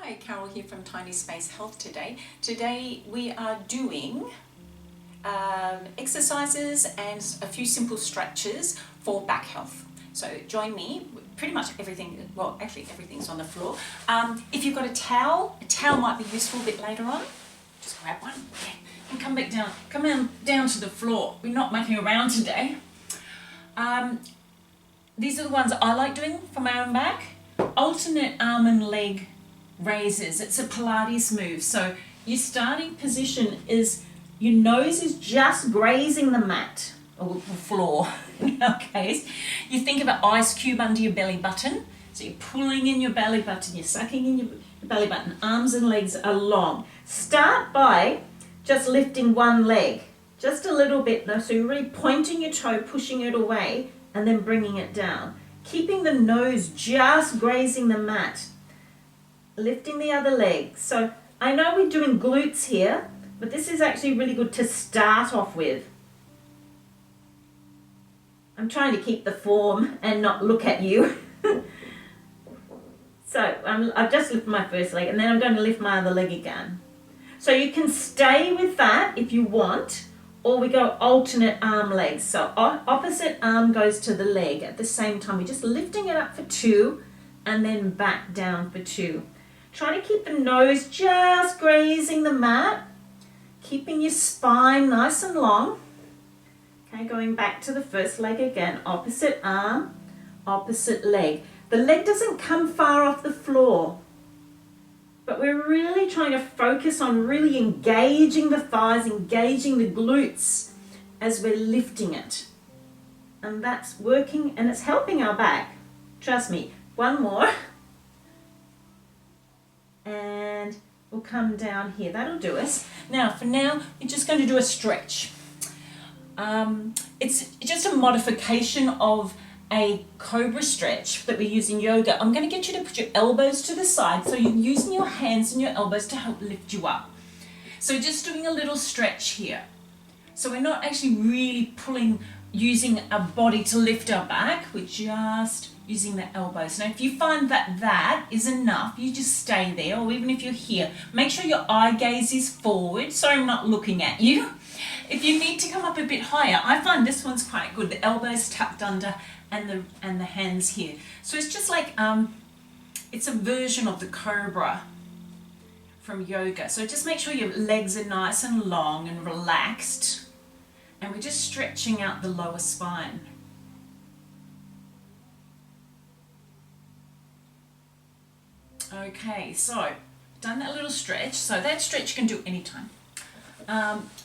Hi, Carol here from Tiny Space Health today. Today we are doing exercises and a few simple stretches for back health. So join me, pretty much everything, well actually everything's on the floor. If you've got a towel might be useful a bit later on. Just grab one, okay, and come back down, down to the floor. We're not mucking around today. These are the ones I like doing for my own back. Alternate arm and leg raises. It's a Pilates move. So your starting position is your nose is just grazing the mat or the floor in our case. You think of an ice cube under your belly button. So you're pulling in your belly button, you're sucking in your belly button, arms and legs are long. Start by just lifting one leg, just a little bit. So you're really pointing your toe, pushing it away, and then bringing it down. Keeping the nose just grazing the mat. Lifting the other leg. So I know we're doing glutes here, but this is actually really good to start off with. I'm trying to keep the form and not look at you. So I've just lifted my first leg and then I'm going to lift my other leg again. So you can stay with that if you want, or we go alternate arm legs. So opposite arm goes to the leg at the same time. We're just lifting it up for 2 and then back down for 2. Try to keep the nose just grazing the mat, keeping your spine nice and long. Okay, going back to the first leg again, opposite arm, opposite leg. The leg doesn't come far off the floor, but we're really trying to focus on really engaging the thighs, engaging the glutes as we're lifting it. And that's working and it's helping our back. Trust me. One more. And we'll come down here. That'll do us. Now, for now, we're just going to do a stretch. It's just a modification of a cobra stretch that we use in yoga. I'm going to get you to put your elbows to the side, so you're using your hands and your elbows to help lift you up. So just doing a little stretch here. So we're not actually really using our body to lift our back, we're just using the elbows. Now if you find that that is enough, you just stay there, or even if you're here, make sure your eye gaze is forward. Sorry, I'm not looking at you. If you need to come up a bit higher, I find this one's quite good. The elbows tucked under and the hands here. So it's just like, it's a version of the cobra from yoga. So just make sure your legs are nice and long and relaxed. And we're just stretching out the lower spine. Okay, so done that little stretch. So that stretch you can do anytime.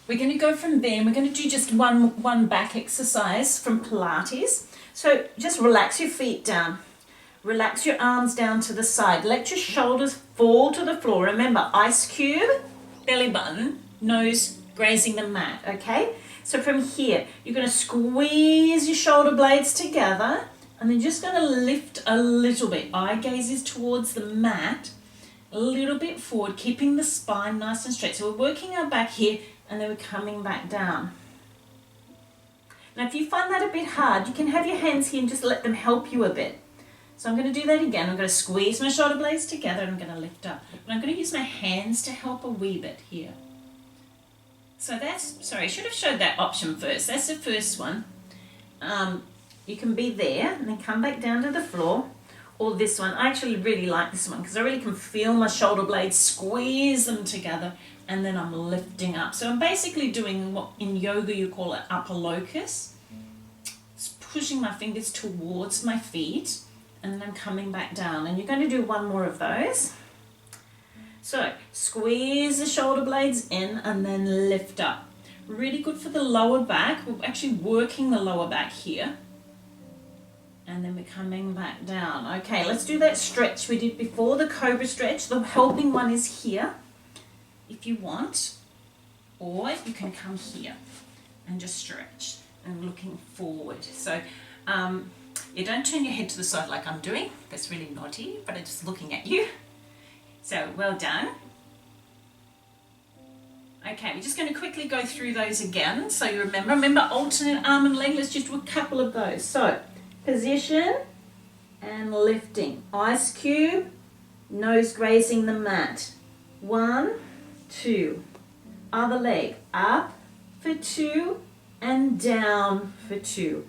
We're going to go from there and we're going to do just one back exercise from Pilates. So just relax your feet down. Relax your arms down to the side. Let your shoulders fall to the floor. Remember, ice cube, belly button, nose grazing the mat, okay? So from here, you're going to squeeze your shoulder blades together and then just going to lift a little bit. Eye gaze is towards the mat, a little bit forward, keeping the spine nice and straight. So we're working our back here and then we're coming back down. Now if you find that a bit hard, you can have your hands here and just let them help you a bit. So I'm going to do that again. I'm going to squeeze my shoulder blades together and I'm going to lift up. But I'm going to use my hands to help a wee bit here. So that's, sorry, I should have showed that option first. That's the first one. You can be there and then come back down to the floor. Or this one. I actually really like this one because I really can feel my shoulder blades, squeeze them together, and then I'm lifting up. So I'm basically doing what in yoga you call an upper locus. Just pushing my fingers towards my feet and then I'm coming back down. And you're going to do one more of those. So squeeze the shoulder blades in and then lift up. Really good for the lower back. We're actually working the lower back here. And then we're coming back down. Okay, let's do that stretch we did before, the cobra stretch. The helping one is here if you want. Or you can come here and just stretch and looking forward. So you don't turn your head to the side like I'm doing. That's really naughty, but I'm just looking at you. So well done. Okay, we're just going to quickly go through those again. So you remember alternate arm and leg. Let's just do a couple of those. So position and lifting. Ice cube, nose grazing the mat. 1, 2. Other leg, up for 2 and down for 2.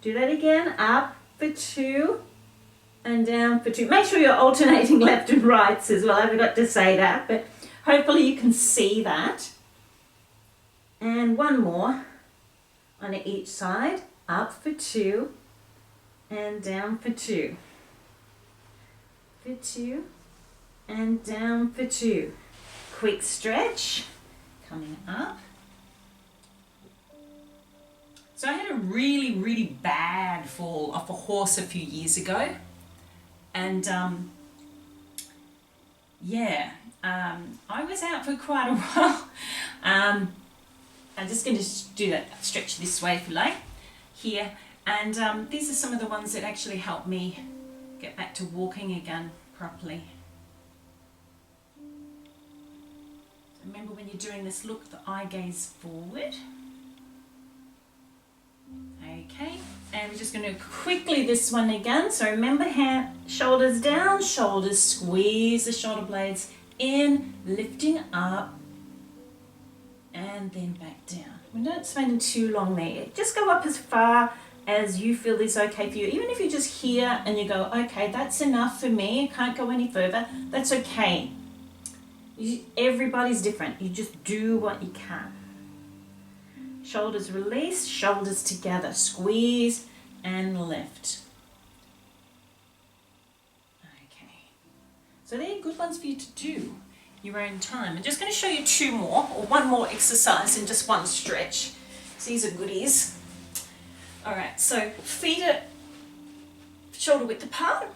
Do that again, up for 2 and down for 2. Make sure you're alternating left and rights as well. I forgot to say that, but hopefully you can see that. And one more on each side, up for 2 and down for 2. For 2 and down for 2. Quick stretch, coming up. So I had a really, really bad fall off a horse a few years ago. And I was out for quite a while. I'm just going to do that stretch this way if you like, here. And these are some of the ones that actually help me get back to walking again properly. So remember when you're doing this, look the eye gaze forward. Okay, and we're just going to quickly this one again. So remember, shoulders down, shoulders squeeze the shoulder blades in, lifting up, and then back down. We don't spend too long there. Just go up as far as you feel is okay for you. Even if you're just here and you go, okay, that's enough for me, I can't go any further, that's okay. Everybody's different. You just do what you can. Shoulders release, shoulders together, squeeze and lift. Okay, so they're good ones for you to do your own time. I'm just going to show you two more, or one more exercise in just one stretch. So these are goodies. All right, so feet are shoulder width apart,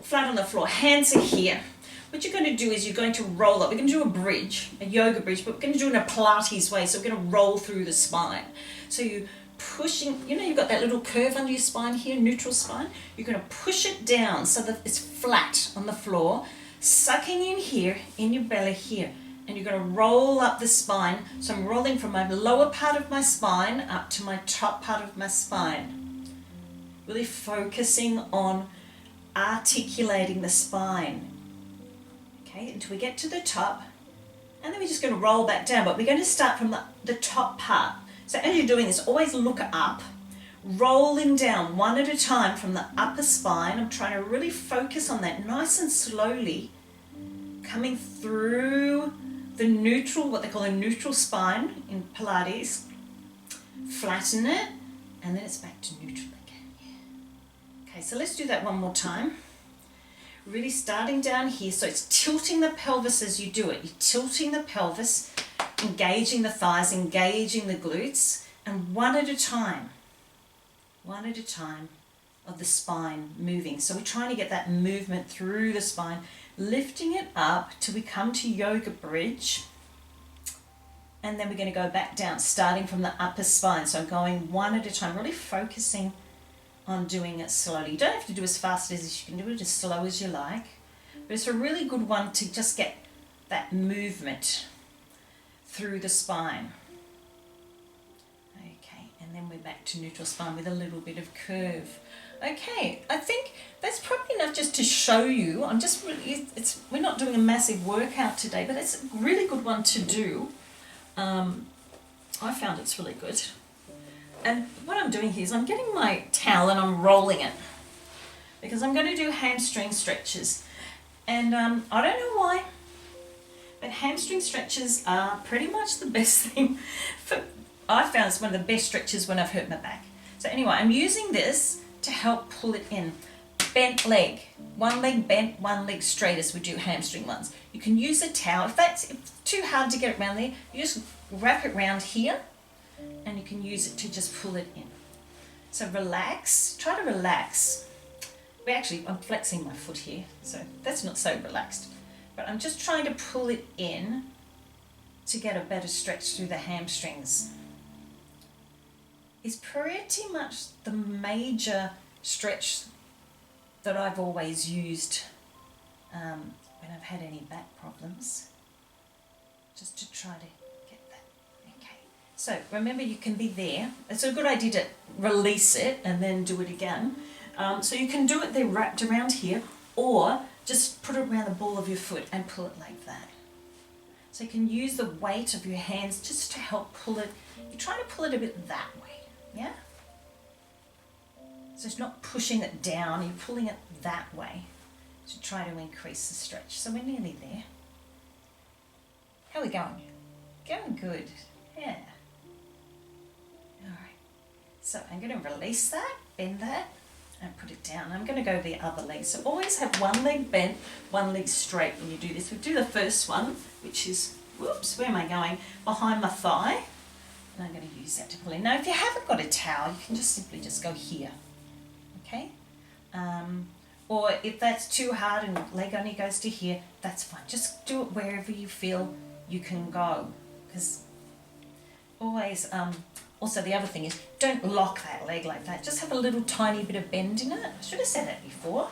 flat on the floor, hands are here. What you're going to do is you're going to roll up. We're going to do a bridge, a yoga bridge, but we're going to do it in a Pilates way. So we're going to roll through the spine. So you're pushing, you know, you've got that little curve under your spine here, neutral spine. You're going to push it down so that it's flat on the floor, sucking in here, in your belly here. And you're going to roll up the spine. So I'm rolling from my lower part of my spine up to my top part of my spine. Really focusing on articulating the spine. Okay, until we get to the top, and then we're just going to roll back down, but we're going to start from the top part. So as you're doing this, always look up, rolling down one at a time from the upper spine. I'm trying to really focus on that nice and slowly, coming through the neutral, what they call a neutral spine in Pilates. Flatten it, and then it's back to neutral again. Yeah. Okay, so let's do that one more time. Really starting down here, so it's tilting the pelvis as you do it. You're tilting the pelvis, engaging the thighs, engaging the glutes, and one at a time of the spine moving. So we're trying to get that movement through the spine, lifting it up till we come to yoga bridge, and then we're going to go back down, starting from the upper spine. So I'm going one at a time, really focusing on doing it slowly. You don't have to do as fast as you can do it, as slow as you like, but it's a really good one to just get that movement through the spine. Okay, and then we're back to neutral spine with a little bit of curve. Okay, I think that's probably enough just to show you. I'm just really, we're not doing a massive workout today, but it's a really good one to do. I found it's really good. And what I'm doing here is I'm getting my towel and I'm rolling it, because I'm going to do hamstring stretches. And I don't know why, but hamstring stretches are pretty much the best thing. I found it's one of the best stretches when I've hurt my back. So anyway, I'm using this to help pull it in. Bent leg, one leg bent, one leg straight as we do hamstring ones. You can use a towel. If it's too hard to get it around there, you just wrap it around here, and you can use it to just pull it in. So relax, try to relax. I'm flexing my foot here, so that's not so relaxed. But I'm just trying to pull it in to get a better stretch through the hamstrings. It's pretty much the major stretch that I've always used when I've had any back problems, just to try to get that. Okay, so remember, you can be there. It's a good idea to release it and then do it again. So you can do it there wrapped around here, or just put it around the ball of your foot and pull it like that. So you can use the weight of your hands just to help pull it. You're trying to pull it a bit that way, yeah? So it's not pushing it down, you're pulling it that way to try to increase the stretch. So we're nearly there. How are we going? Going good, yeah. All right, so I'm going to release that, bend that, and put it down. I'm going to go the other leg. So always have one leg bent, one leg straight when you do this. We'll do the first one, which is, whoops, where am I going? Behind my thigh. And I'm going to use that to pull in. Now, if you haven't got a towel, you can just simply just go here, okay? Or if that's too hard and leg only goes to here, that's fine. Just do it wherever you feel you can go. Because always, also the other thing is, don't lock that leg like that. Just have a little tiny bit of bend in it. I should have said that before.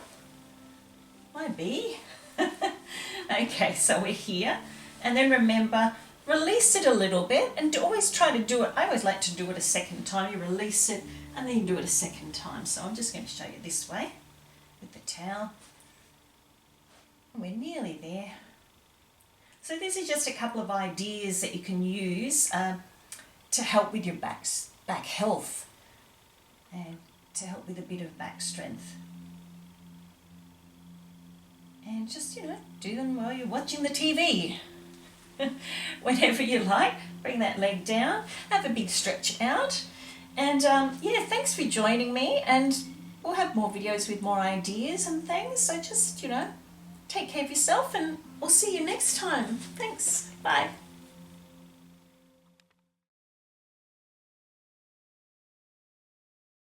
Might be. Okay, so we're here. And then remember, release it a little bit and always try to do it. I always like to do it a second time. You release it and then you do it a second time. So I'm just going to show you this way with the towel. And we're nearly there. So this is just a couple of ideas that you can use to help with your back health and to help with a bit of back strength. And just, do them while you're watching the TV. Whenever you like, bring that leg down, have a big stretch out. And yeah, thanks for joining me, and we'll have more videos with more ideas and things. So just, take care of yourself, and we'll see you next time. Thanks. Bye.